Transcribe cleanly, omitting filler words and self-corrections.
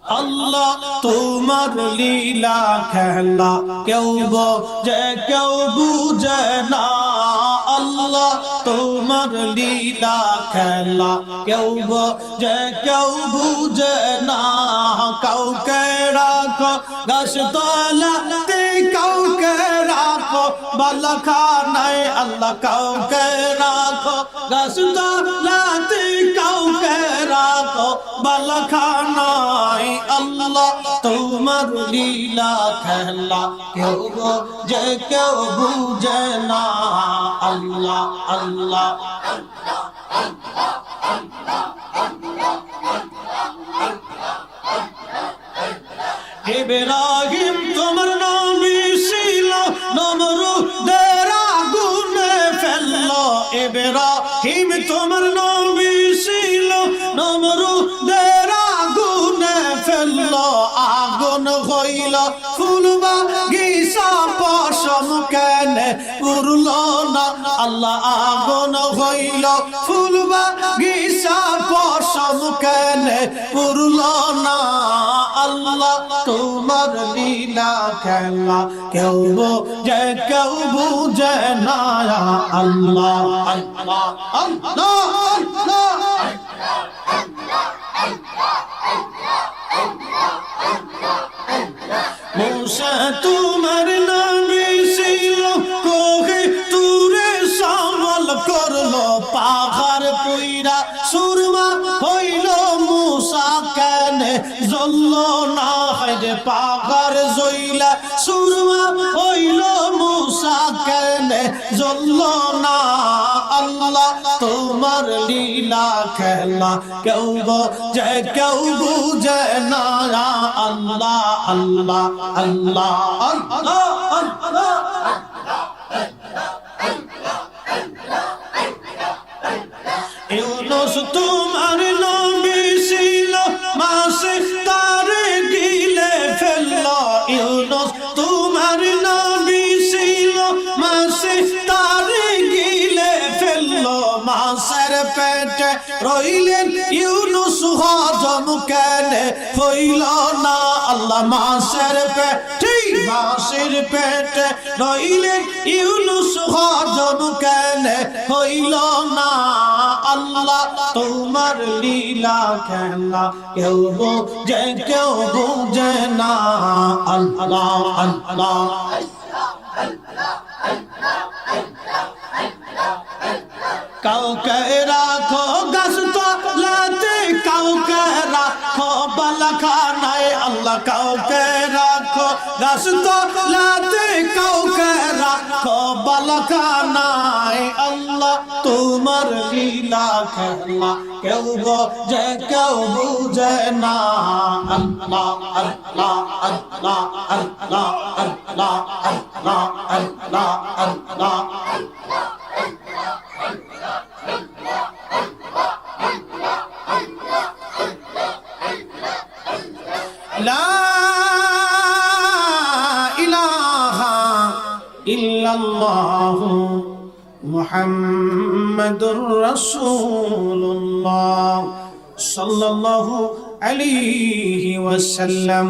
আল্লাহ তোমার লীলা খেলা কেউ বোঝে কেউ বুঝে না আল্লাহ তোমার লীলা খেলা কেউ বোঝে কেউ বুঝে না কাউকে রাখো গাছতলাতে কাউকে রাখো বালাখানায় আল্লাহ কাউকে রাখো গাছতলাতে কাউকে রাখো বালাখানায় আল্লাহ তোমার লীলা খেলা কেউ বোঝে কেউ বুঝে না আল্লাহ আল্লাহ ইব্রাহিম তোমার নবী ছিল নমরুদের আগুনে ফেললো ইব্রাহিম তোমার নবী ছিল নমরুদের আগুনে ফেললো আগুন হইল ফুল বাগিচা পশম কেনে পুরলো না আল্লাহ আগুন হইল ফুল বাগিচা পশম কেনে পুরলো না আল্লাহ তোমার লীলা খেলা কেউ বোঝে কেউ বুঝে না আল্লাহ আল্লাহ আল্লাহ আল্লাহ মুসা তোমার নবী ছিল কোহে তুরে সামল করলো পাহাড় পুইরা সুরমা হইল মুসা কেনে জ্বললো না রে পাহাড় জ্বইলা সুরমা হইল মুসা কেনে জ্বললো না আল্লাহ তোমার লীলা খেলা কেউ বোঝে কেউ বুঝে না আল্লাহ আল্লাহ আল্লাহ আল্লাহ আল্লাহ ইউনুস তোমার নবী ছিল মাছে তারে গিলে ফেললো ইউনুস তোমার নবী ছিল মাছে তারে গিলে ফেললো মাছের পেটে রইলেন ইউনুস হজম কেনে হইল না আল্লাহ মাছের পেটে রইলেন ইউনুস হজম কেনে হইল না আল্লাহ তোমার লীলা খেলা কেউ বোঝে কেউ বুঝে না আল্লাহ আল্লাহ কাউকে রাখো গাছতলাতে কাউকে রাখো বালাখানায় আল্লাহ কাউকে রাখো গাছতলাতে কাউকে রাখো বালাখানায় আল্লাহ তোমার লীলা খেলা কেউ বোঝে কেউ বুঝে না আল্লাহ আল্লাহ আল্লাহ আল্লাহ আল্লাহ আল্লাহ আল্লাহ আল্লাহ লা ইলাহা ইল্লাল্লাহ মুহাম্মাদুর রাসূলুল্লাহ সাল্লাল্লাহু আলাইহি ওয়াসাল্লাম